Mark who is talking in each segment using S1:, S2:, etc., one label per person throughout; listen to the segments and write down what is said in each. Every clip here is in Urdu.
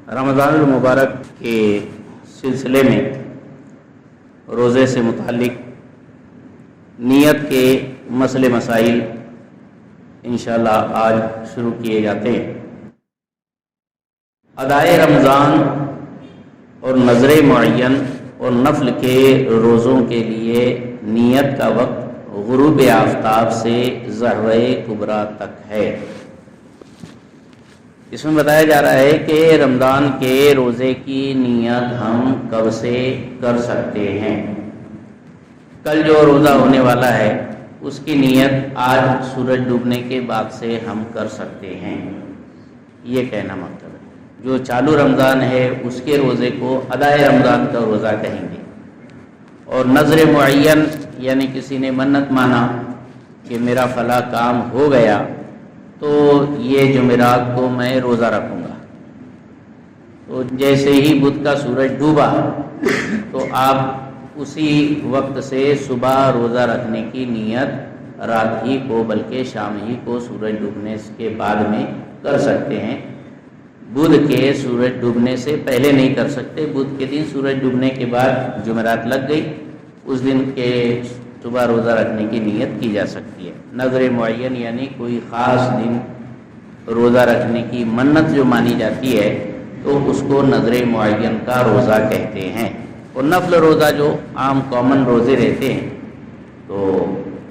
S1: رمضان المبارک کے سلسلے میں روزے سے متعلق نیت کے مسئلے مسائل انشاءاللہ آج شروع کیے جاتے ہیں۔ ادائے رمضان اور نظر معین اور نفل کے روزوں کے لیے نیت کا وقت غروب آفتاب سے ضحوہ کبریٰ تک ہے۔ اس میں بتایا جا رہا ہے کہ رمضان کے روزے کی نیت ہم کب سے کر سکتے ہیں۔ کل جو روزہ ہونے والا ہے اس کی نیت آج سورج ڈوبنے کے بعد سے ہم کر سکتے ہیں، یہ کہنا مطلب ہے۔ جو چالو رمضان ہے اس کے روزے کو ادائے رمضان کا روزہ کہیں گے، اور نظر معین یعنی کسی نے منت مانا کہ میرا فلاں کام ہو گیا تو یہ جمعرات کو میں روزہ رکھوں گا، تو جیسے ہی بدھ کا سورج ڈوبا تو آپ اسی وقت سے صبح روزہ رکھنے کی نیت رات ہی کو بلکہ شام ہی کو سورج ڈوبنے کے بعد میں کر سکتے ہیں۔ بدھ کے سورج ڈوبنے سے پہلے نہیں کر سکتے۔ بدھ کے دن سورج ڈوبنے کے بعد جمعرات لگ گئی، اس دن کے صبح روزہ رکھنے کی نیت کی جا سکتی ہے۔ نظر معین یعنی کوئی خاص دن روزہ رکھنے کی منت جو مانی جاتی ہے تو اس کو نظر معین کا روزہ کہتے ہیں۔ اور نفل روزہ جو عام کامن روزے رہتے ہیں تو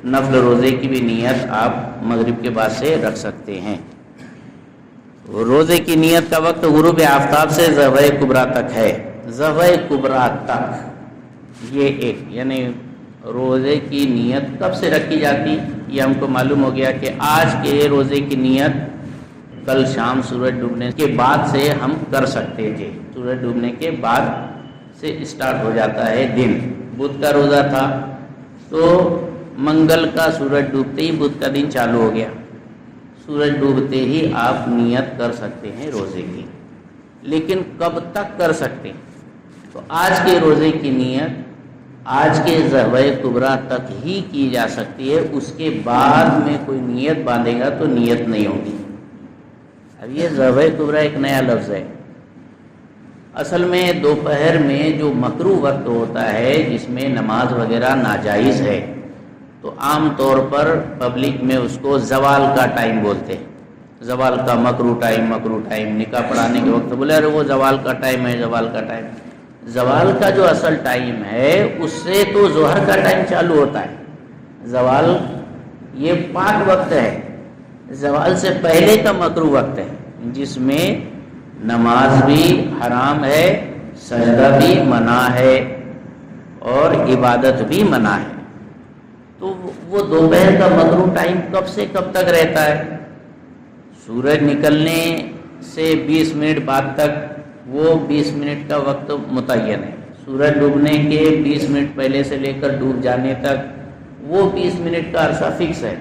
S1: نفل روزے کی بھی نیت آپ مغرب کے بعد سے رکھ سکتے ہیں۔ روزے کی نیت کا وقت غروب آفتاب سے ضحوہ کبریٰ تک ہے۔ ضحوہ کبریٰ تک یہ ایک یعنی روزے کی نیت کب سے رکھی جاتی، یہ ہم کو معلوم ہو گیا کہ آج کے روزے کی نیت کل شام سورج ڈوبنے کے بعد سے ہم کر سکتے تھے۔ سورج ڈوبنے کے بعد سے اسٹارٹ ہو جاتا ہے دن۔ بدھ کا روزہ تھا تو منگل کا سورج ڈوبتے ہی بدھ کا دن چالو ہو گیا، سورج ڈوبتے ہی آپ نیت کر سکتے ہیں روزے کی۔ لیکن کب تک کر سکتے ہیں؟ تو آج کے روزے کی نیت آج کے ضحوہ کبریٰ تک ہی کی جا سکتی ہے، اس کے بعد میں کوئی نیت باندھے گا تو نیت نہیں ہوگی۔ اب یہ ضحوہ کبریٰ ایک نیا لفظ ہے۔ اصل میں دوپہر میں جو مکروہ وقت ہوتا ہے جس میں نماز وغیرہ ناجائز ہے، تو عام طور پر پبلک میں اس کو زوال کا ٹائم بولتے ہیں۔ زوال کا مکروہ ٹائم نکاح پڑھانے کے وقت بولے ارے وہ زوال کا ٹائم ہے، زوال کا ٹائم۔ زوال کا جو اصل ٹائم ہے اس سے تو ظہر کا ٹائم چالو ہوتا ہے۔ زوال یہ پاک وقت ہے، زوال سے پہلے کا مکروہ وقت ہے جس میں نماز بھی حرام ہے، سجدہ بھی منع ہے اور عبادت بھی منع ہے۔ تو وہ دوپہر کا مکروہ ٹائم کب سے کب تک رہتا ہے؟ سورج نکلنے سے 20 منٹ بعد تک، وہ 20 منٹ کا وقت متعین ہے۔ سورج ڈوبنے کے 20 منٹ پہلے سے لے کر ڈوب جانے تک وہ 20 منٹ کا عرصہ فکس ہے۔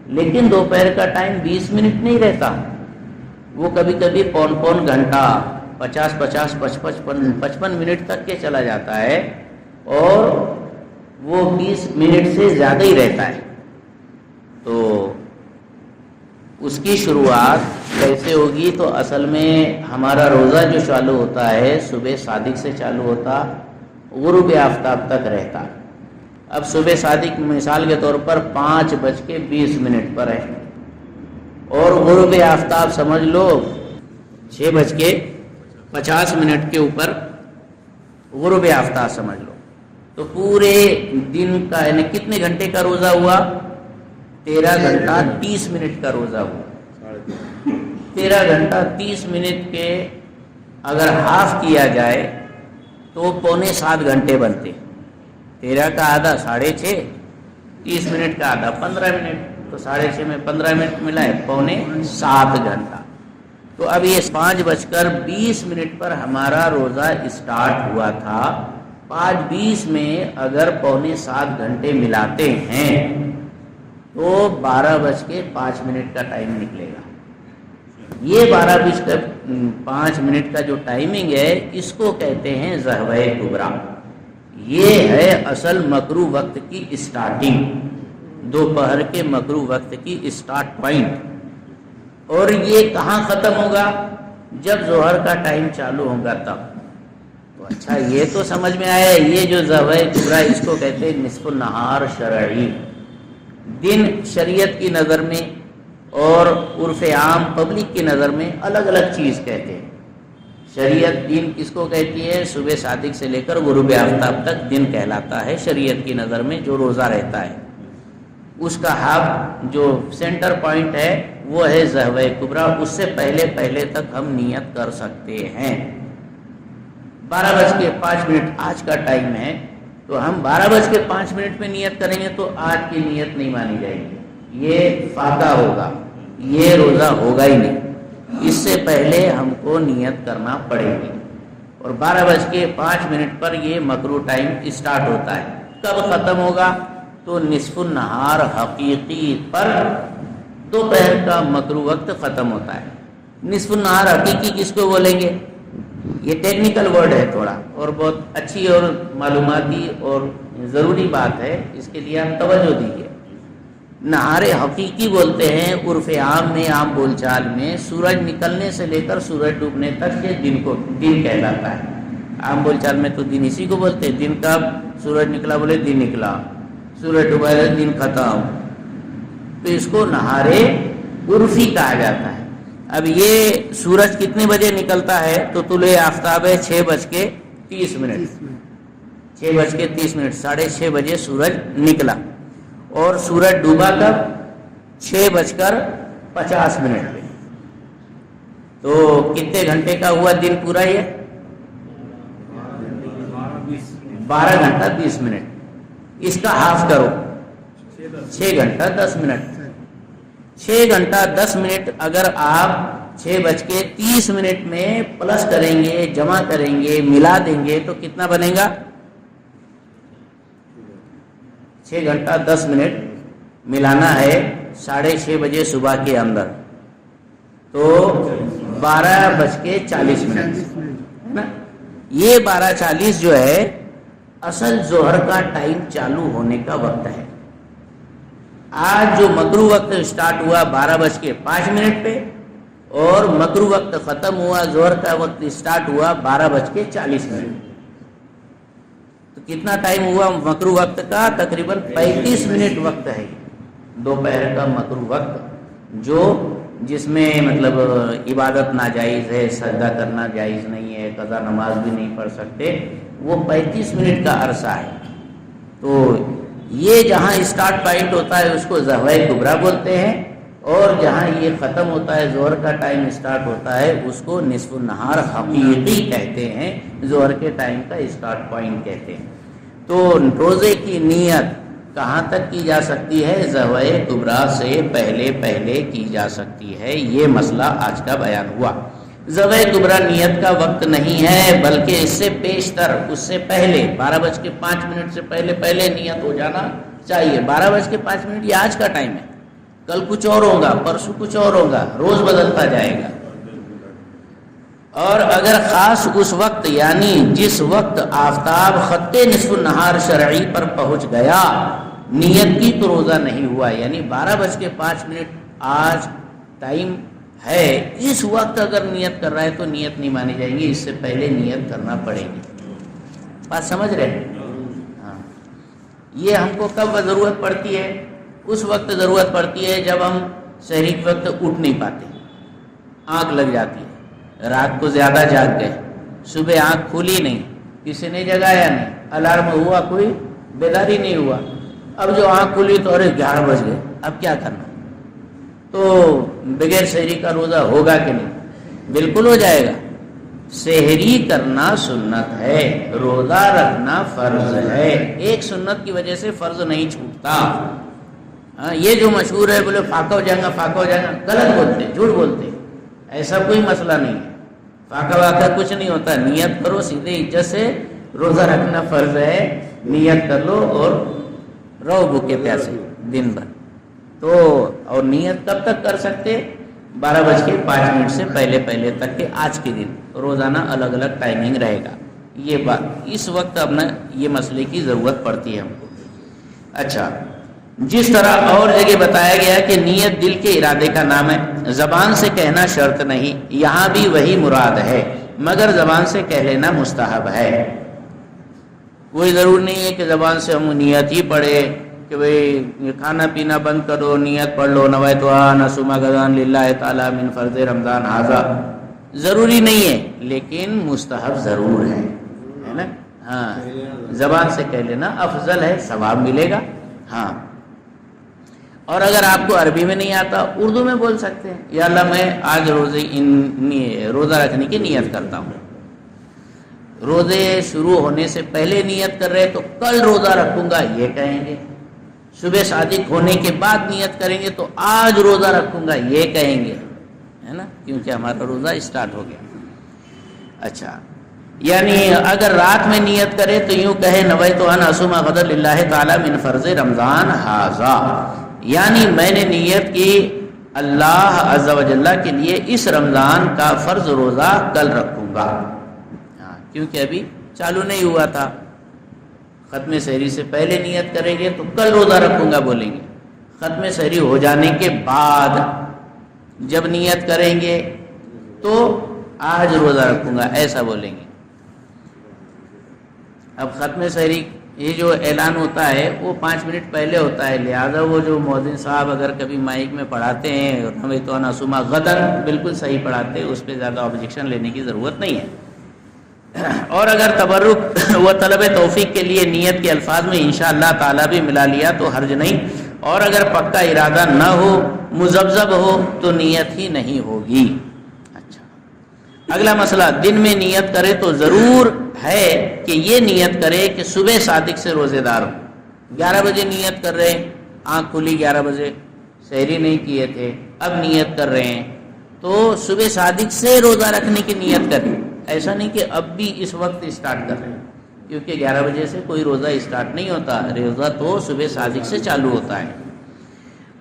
S1: لیکن دوپہر کا ٹائم 20 منٹ نہیں رہتا، وہ کبھی کبھی پون گھنٹہ 55 منٹ تک کے چلا جاتا ہے، اور وہ 20 منٹ سے زیادہ ہی رہتا ہے۔ تو اس کی شروعات کیسے ہوگی؟ تو اصل میں ہمارا روزہ جو چالو ہوتا ہے صبح صادق سے چالو ہوتا، غروب آفتاب تک رہتا۔ اب صبح صادق مثال کے طور پر 5:20 پر ہے، اور غروب آفتاب سمجھ لو 6:50 کے اوپر غروب آفتاب سمجھ لو، تو پورے دن کا یعنی کتنے گھنٹے کا روزہ ہوا؟ 13 گھنٹہ 30 منٹ کا روزہ ہوا۔ 13 گھنٹہ 30 منٹ کے اگر ہاف کیا جائے تو 6.25 گھنٹے بنتے۔ 13 کا آدھا 6.5، 30 منٹ کا آدھا 15 منٹ، تو 6.5 میں 15 منٹ ملا ہے 6.25 گھنٹہ۔ تو اب یہ 5:20 پر ہمارا روزہ اسٹارٹ ہوا تھا، 5:20 میں اگر 6.25 گھنٹے ملاتے ہیں تو 12:05 کا ٹائم نکلے گا۔ یہ 12:05 کا جو ٹائمنگ ہے اس کو کہتے ہیں ضحوہ کبریٰ۔ یہ ہے اصل مکروہ وقت کی اسٹارٹنگ، دوپہر کے مکروہ وقت کی اسٹارٹ پوائنٹ۔ اور یہ کہاں ختم ہوگا؟ جب ظہر کا ٹائم چالو ہوگا تب. تو اچھا یہ تو سمجھ میں آیا, یہ جو ضحوہ کبریٰ اس کو کہتے ہیں نصف النہار شرعی. دن شریعت کی نظر میں اور عرف عام پبلک کی نظر میں الگ الگ چیز کہتے ہیں. شریعت دن کس کو کہتی ہے؟ صبح صادق سے لے کر غروب آفتاب تک دن کہلاتا ہے شریعت کی نظر میں جو روزہ رہتا ہے. اس کا ہب جو سینٹر پوائنٹ ہے وہ ہے ضحوہ کبریٰ. اس سے پہلے تک ہم نیت کر سکتے ہیں. 12:05 آج کا ٹائم ہے, تو ہم 12:05 میں نیت کریں گے تو آج کی نیت نہیں مانی جائے گی, یہ فاتح ہوگا, یہ روزہ ہوگا ہی نہیں. اس سے پہلے ہم کو نیت کرنا پڑے گی. اور 12:05 پر یہ مکروہ ٹائم اسٹارٹ ہوتا ہے. کب ختم ہوگا؟ تو نصف النہار حقیقی پر دوپہر کا مکروہ وقت ختم ہوتا ہے. نصف النہار حقیقی کس کو بولیں گے؟ یہ ٹیکنیکل ورڈ ہے تھوڑا, اور بہت اچھی اور معلوماتی اور ضروری بات ہے, اس کے لیے آپ توجہ دیجیے. نہار حقیقی بولتے ہیں عرف عام میں, عام بول چال میں سورج نکلنے سے لے کر سورج ڈوبنے تک کے دن کو دن کہلاتا ہے. عام بول چال میں تو دن اسی کو بولتے ہیں. دن کب سورج نکلا بولے دن نکلا, سورج ڈوبا ہے دن ختم. تو اس کو نہار عرفی کہا جاتا ہے. اب یہ سورج کتنے بجے نکلتا ہے؟ تو طلوع آفتاب ہے 6:30. 6:30 6:30 بجے سورج نکلا, اور سورج ڈوبا کب؟ 6:50 پہ. تو کتنے گھنٹے کا ہوا دن پورا؟ یہ 12 گھنٹہ 20 منٹ. اس کا ہاف کرو, 6 گھنٹہ 10 منٹ. 6 گھنٹہ 10 منٹ اگر آپ 6:30 میں پلس کریں گے, جمع کریں گے, ملا دیں گے تو کتنا بنے گا؟ 6 گھنٹہ 10 منٹ ملانا ہے 6:30 بجے صبح کے اندر, تو 12:40 ہے نا. یہ 12:40 جو ہے اصل ظہر کا ٹائم چالو ہونے کا وقت ہے. آج جو مکروہ وقت اسٹارٹ ہوا 12:05 پہ, اور مکروہ وقت ختم ہوا, ظہر کا وقت اسٹارٹ ہوا 12:40. تو کتنا ٹائم ہوا مکروہ وقت کا؟ تقریباً 35 منٹ وقت ہے دوپہر کا مکروہ وقت, جو جس میں مطلب عبادت ناجائز ہے, سجدہ کرنا جائز نہیں ہے, قضا نماز بھی نہیں پڑھ سکتے, وہ 35 منٹ کا عرصہ ہے. تو یہ جہاں اسٹارٹ پوائنٹ ہوتا ہے اس کو ضحوہ کبریٰ بولتے ہیں, اور جہاں یہ ختم ہوتا ہے ظہر کا ٹائم اسٹارٹ ہوتا ہے اس کو نصف النہار حقیقی کہتے ہیں, ظہر کے ٹائم کا اسٹارٹ پوائنٹ کہتے ہیں. تو روزے کی نیت کہاں تک کی جا سکتی ہے؟ ضحوہ کبریٰ سے پہلے کی جا سکتی ہے. یہ مسئلہ آج کا بیان ہوا. ضحوہ کبریٰ نیت کا وقت نہیں ہے, بلکہ اس سے پیشتر, اس سے پہلے 12:05 سے پہلے نیت ہو جانا چاہیے. 12:05 یہ آج کا ٹائم ہے, کل کچھ اور ہوگا, پرسوں کچھ اور ہوگا, روز بدلتا جائے گا. اور اگر خاص اس وقت یعنی جس وقت آفتاب خط نصف النہار شرعی پر پہنچ گیا نیت کی, تو روزہ نہیں ہوا. یعنی 12:05 آج ٹائم ہے, اس وقت اگر نیت کر رہا ہے تو نیت نہیں مانی جائے گی, اس سے پہلے نیت کرنا پڑے گی. بات سمجھ رہے ہیں؟ ہاں. یہ ہم کو کب ضرورت پڑتی ہے؟ اس وقت ضرورت پڑتی ہے جب ہم سحری کے وقت اٹھ نہیں پاتے, آنکھ لگ جاتی ہے, رات کو زیادہ جاگ گئے, صبح آنکھ کھلی نہیں, کسی نے جگایا نہیں, الارم ہوا کوئی بیداری نہیں ہوا, اب جو آنکھ کھلی تو ارے 11 بج گئے, اب کیا کرنا؟ تو بغیر سحری کا روزہ ہوگا کہ نہیں؟ بالکل ہو جائے گا. سحری کرنا سنت ہے, روزہ رکھنا فرض ہے. ایک سنت کی وجہ سے فرض نہیں چھوٹتا. یہ جو مشہور ہے بولے فاقہ ہو جائے گا, غلط بولتے, جھوٹ بولتے. ایسا کوئی مسئلہ نہیں ہے, فاقہ واقع کچھ نہیں ہوتا. نیت کرو, سیدھے عزت سے روزہ رکھنا فرض ہے, نیت کر لو اور رہو بھوکے پیاسے دن بھر. تو اور نیت کب تک کر سکتے؟ 12:05 سے پہلے تک کے آج کے دن. روزانہ الگ الگ ٹائمنگ رہے گا. یہ بات اس وقت اب نا یہ مسئلے کی ضرورت پڑتی ہے ہم کو. اچھا, جس طرح اور جگہ بتایا گیا کہ نیت دل کے ارادے کا نام ہے، زبان سے کہنا شرط نہیں، یہاں بھی وہی مراد ہے، مگر زبان سے کہہ لینا مستحب ہے۔ کوئی ضرور نہیں ہے کہ زبان سے ہم نیت ہی پڑھے کہ بھئی کھانا پینا بند کرو، نیت پڑھ لو نویت ان اصوم غدا للہ تعالی من فرض رمضان ھذا، ضروری نہیں ہے لیکن مستحب ضرور ہے نا۔ ہاں، زبان سے کہہ لینا افضل ہے، ثواب ملے گا۔ ہاں، اور اگر آپ کو عربی میں نہیں آتا، اردو میں بول سکتے ہیں، یا اللہ میں آج روزہ رکھنے کی نیت کرتا ہوں۔ روزے شروع ہونے سے پہلے نیت کر رہے تو کل روزہ رکھوں گا یہ کہیں گے، صبح صادق ہونے کے بعد نیت کریں گے تو آج روزہ رکھوں گا یہ کہیں گے، ہے نا، کیونکہ ہمارا روزہ اسٹارٹ ہو گیا۔ اچھا، یعنی اگر رات میں نیت کرے تو یوں کہے نویت ان اصوم غدا للہ تعالی من فرض رمضان ھذا، یعنی میں نے نیت کی اللہ عز و جل کے لیے اس رمضان کا فرض روزہ کل رکھوں گا، کیونکہ ابھی چالو نہیں ہوا تھا۔ ختم سحری سے پہلے نیت کریں گے تو کل روزہ رکھوں گا بولیں گے، ختم سحری ہو جانے کے بعد جب نیت کریں گے تو آج روزہ رکھوں گا ایسا بولیں گے۔ اب ختم سحری یہ جو اعلان ہوتا ہے وہ 5 منٹ پہلے ہوتا ہے، لہذا وہ جو مؤذن صاحب اگر کبھی مائک میں پڑھاتے ہیں نویت ان اصوم غدا بالکل صحیح پڑھاتے ہیں، اس پہ زیادہ آبجیکشن لینے کی ضرورت نہیں ہے۔ اور اگر تبرک و طلب توفیق کے لیے نیت کے الفاظ میں انشاءاللہ تعالی بھی ملا لیا تو حرج نہیں، اور اگر پکا ارادہ نہ ہو، مذبذب ہو تو نیت ہی نہیں ہوگی۔ اچھا، اگلا مسئلہ، دن میں نیت کرے تو ضرور ہے کہ یہ نیت کرے کہ صبح صادق سے روزے دار ہو۔ 11 بجے نیت کر رہے ہیں، آنکھ کھلی 11 بجے، سحری نہیں کیے تھے، اب نیت کر رہے ہیں تو صبح صادق سے روزہ رکھنے کی نیت کریں، ایسا نہیں کہ اب بھی اس وقت اسٹارٹ کر رہے ہیں، کیونکہ 11 بجے سے کوئی روزہ اسٹارٹ نہیں ہوتا، روزہ تو صبح صادق سے چالو ہوتا ہے۔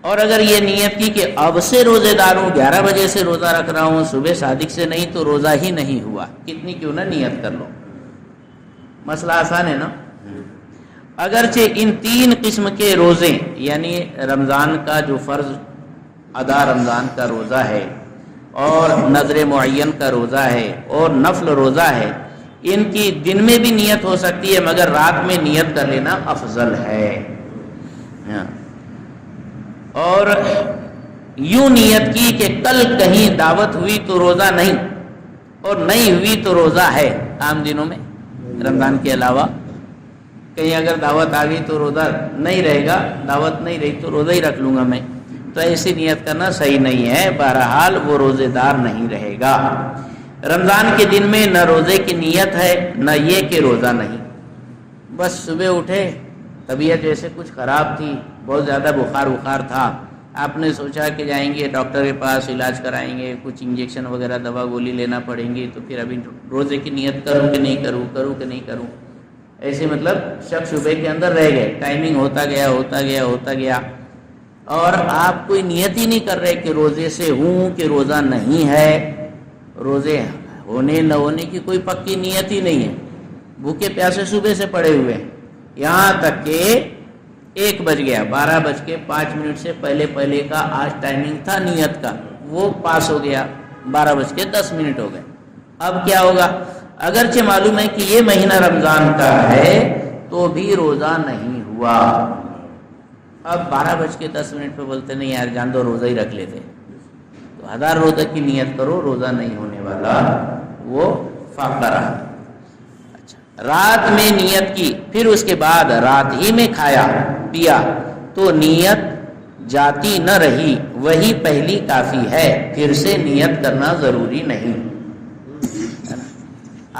S1: اور اگر یہ نیت کی کہ اب سے روزے دار ہوں، 11 بجے سے روزہ رکھ رہا ہوں، صبح صادق سے نہیں، تو روزہ ہی نہیں ہوا، کتنی کیوں نہ نیت کر لو، مسئلہ آسان ہے نا۔ اگرچہ ان 3 قسم کے روزے، یعنی رمضان کا جو فرض ادا رمضان کا روزہ ہے، اور نظر معین کا روزہ ہے، اور نفل روزہ ہے، ان کی دن میں بھی نیت ہو سکتی ہے، مگر رات میں نیت کر لینا افضل ہے۔ اور یوں نیت کی کہ کل کہیں دعوت ہوئی تو روزہ نہیں، اور نہیں ہوئی تو روزہ ہے۔ عام دنوں میں رمضان کے علاوہ کہیں اگر دعوت آ گئی تو روزہ نہیں رہے گا، دعوت نہیں رہی تو روزہ ہی رکھ لوں گا میں، تو ایسی نیت کرنا صحیح نہیں ہے، بہرحال وہ روزے دار نہیں رہے گا۔ رمضان کے دن میں نہ روزے کی نیت ہے نہ یہ کہ روزہ نہیں، بس صبح اٹھے، طبیعت جیسے کچھ خراب تھی، بہت زیادہ بخار تھا، آپ نے سوچا کہ جائیں گے ڈاکٹر کے پاس، علاج کرائیں گے، کچھ انجیکشن وغیرہ دوا گولی لینا پڑیں گی، تو پھر ابھی روزے کی نیت کروں کہ نہیں کروں، کروں کہ نہیں کروں، ایسے مطلب شک شبے کے اندر رہ گئے، ٹائمنگ ہوتا گیا، اور آپ کوئی نیت ہی نہیں کر رہے کہ روزے سے ہوں کہ روزہ نہیں ہے، روزے ہونے نہ ہونے کی کوئی پکی نیت ہی نہیں ہے، بھوکے پیاسے صبح سے پڑے ہوئے ہیں، یہاں تک کہ 1 بج گیا، 12:05 سے پہلے کا آج ٹائمنگ تھا نیت کا، وہ پاس ہو گیا، 12:10 ہو گئے۔ اب کیا ہوگا؟ اگرچہ معلوم ہے کہ یہ مہینہ رمضان کا ہے تو بھی روزہ نہیں ہوا، اب 12:10 پہ بولتے نہیں یار جان دو روزہ ہی رکھ لیتے، تو 1000 روزہ کی نیت کرو، روزہ نہیں ہونے والا، وہ فاقہ رہا۔ اچھا، رات میں نیت کی، پھر اس کے بعد رات ہی میں کھایا پیا تو نیت جاتی نہ رہی، وہی پہلی کافی ہے، پھر سے نیت کرنا ضروری نہیں۔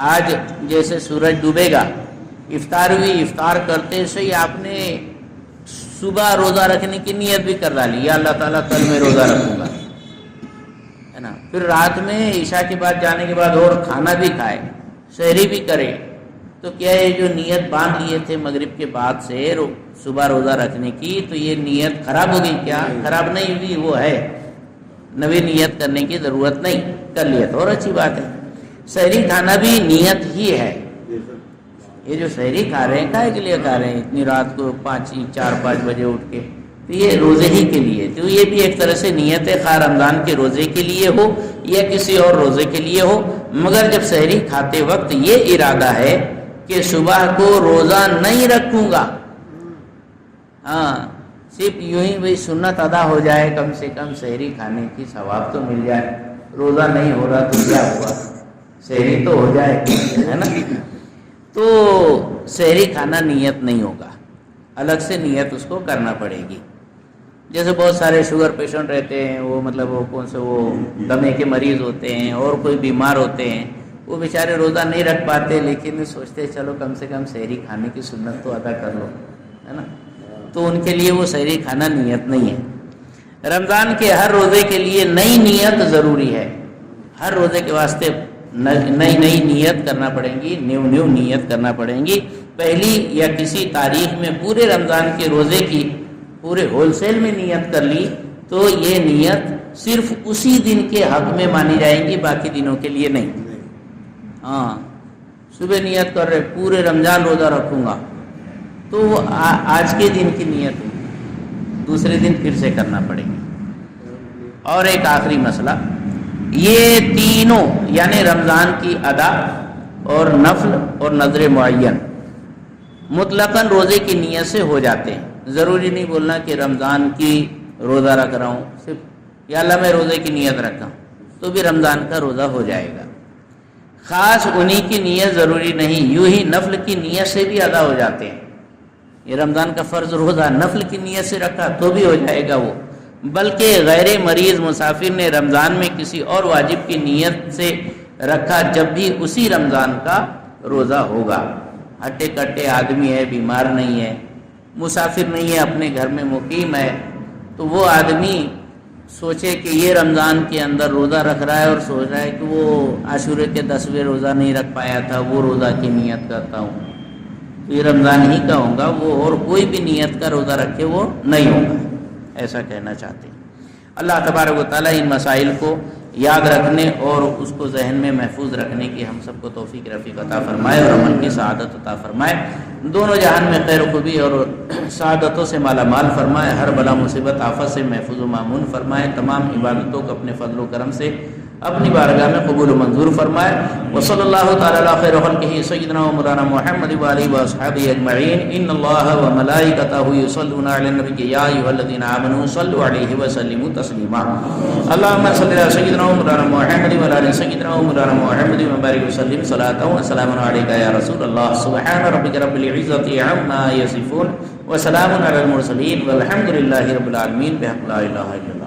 S1: آج جیسے سورج ڈوبے گا، افطار ہوئی، افطار کرتے سے ہی آپ نے صبح روزہ رکھنے کی نیت بھی کر ڈالی، یا اللہ تعالیٰ کل میں روزہ رکھوں گا، ہے نا، پھر رات میں عشاء کے بعد جانے کے بعد اور کھانا بھی کھائے، سحری بھی کرے، تو کیا یہ جو نیت باندھ لیے تھے مغرب کے بعد سے صبح روزہ رکھنے کی، تو یہ نیت خراب ہو گئی؟ کیا خراب نہیں ہوئی، وہ ہے، نوی نیت کرنے کی ضرورت نہیں، کر لیا تو اور اچھی بات ہے۔ سحری کھانا بھی نیت ہی ہے، یہ جو سحری کھا رہے ہیں کائے کے لیے کھا رہے ہیں اتنی رات کو 4-5 بجے اٹھ کے، تو یہ روزے ہی کے لیے، تو یہ بھی ایک طرح سے نیت ہے، خواہ رمضان کے روزے کے لیے ہو یا کسی اور روزے کے لیے ہو، مگر جب سحری کھاتے وقت یہ ارادہ ہے کہ صبح کو روزہ نہیں رکھوں گا، ہاں صرف یوں ہی بھائی سنت ادا ہو جائے، کم سے کم سحری کھانے کی ثواب تو مل جائے، روزہ نہیں ہو رہا تو کیا ہوا، سحری تو ہو جائے، ہے نا، تو سحری کھانا نیت نہیں ہوگا، الگ سے نیت اس کو کرنا پڑے گی۔ جیسے بہت سارے شوگر پیشنٹ رہتے ہیں، وہ مطلب وہ کون سے وہ دمے کے مریض ہوتے ہیں اور کوئی بیمار ہوتے ہیں، وہ بیچارے روزہ نہیں رکھ پاتے، لیکن سوچتے چلو کم سے کم سحری کھانے کی سنت تو ادا کر لو، ہے نا، تو ان کے لیے وہ سحری کھانا نیت نہیں ہے۔ رمضان کے ہر روزے کے لیے نئی نیت ضروری ہے، ہر روزے کے واسطے نئی نیت کرنا پڑیں گی، نیو نیت کرنا پڑیں گی۔ پہلی یا کسی تاریخ میں پورے رمضان کے روزے کی پورے ہول سیل میں نیت کر لی تو یہ نیت صرف اسی دن کے حق میں مانی جائیں گی، باقی دنوں کے لیے نہیں۔ ہاں صبح نیت کر رہے پورے رمضان روزہ رکھوں گا تو وہ آج کے دن کی نیت ہے، دوسرے دن پھر سے کرنا پڑے گی۔ اور ایک آخری مسئلہ، یہ تینوں یعنی رمضان کی ادا اور نفل اور نذر معین مطلقاً روزے کی نیت سے ہو جاتے ہیں، ضروری نہیں بولنا کہ رمضان کی روزہ رکھ رہا ہوں، صرف یا اللہ میں روزے کی نیت رکھا ہوں تو بھی رمضان کا روزہ ہو جائے گا۔ خاص انہی کی نیت ضروری نہیں، یوں ہی نفل کی نیت سے بھی ادا ہو جاتے ہیں، یہ رمضان کا فرض روزہ نفل کی نیت سے رکھا تو بھی ہو جائے گا وہ، بلکہ غیر مریض مسافر نے رمضان میں کسی اور واجب کی نیت سے رکھا جب بھی اسی رمضان کا روزہ ہوگا۔ ہٹے کٹے آدمی ہے، بیمار نہیں ہے، مسافر نہیں ہے، اپنے گھر میں مقیم ہے، تو وہ آدمی سوچے کہ یہ رمضان کے اندر روزہ رکھ رہا ہے اور سوچ رہا ہے کہ وہ عاشورے کے 10ویں روزہ نہیں رکھ پایا تھا، وہ روزہ کی نیت کرتا ہوں تو یہ رمضان ہی کا ہوگا، وہ اور کوئی بھی نیت کا روزہ رکھے وہ نہیں ہوگا، ایسا کہنا چاہتے ہیں۔ اللہ تبارک و تعالیٰ ان مسائل کو یاد رکھنے اور اس کو ذہن میں محفوظ رکھنے کی ہم سب کو توفیق رفیق عطا فرمائے اور عمل کی سعادت عطا فرمائے، دونوں جہان میں خیر و خوبی اور سعادتوں سے مالا مال فرمائے، ہر بلا مصیبت آفت سے محفوظ و مامون فرمائے، تمام عبادتوں کو اپنے فضل و کرم سے اپنی بارگاہ میں قبول و منظور فرمائے۔ وصلی اللہ تعالی علی خیر خلقہ سیدنا و مولانا محمد و آلہ و اصحابہ اجمعین۔ ان اللہ و ملائکتہ یصلون علی النبی یا ایھا الذین آمنوا صلوا علیہ وسلموا تسلیما۔ اللهم صل علی سیدنا و مولانا محمد و علی سیدنا و مولانا محمد و بارک وسلم صلاۃ و سلام علیک یا رسول اللہ۔ سبحان ربک رب العزۃ عما یصفون وسلام علی المرسلین والحمد للہ رب العالمین بحق لا الہ الا اللہ۔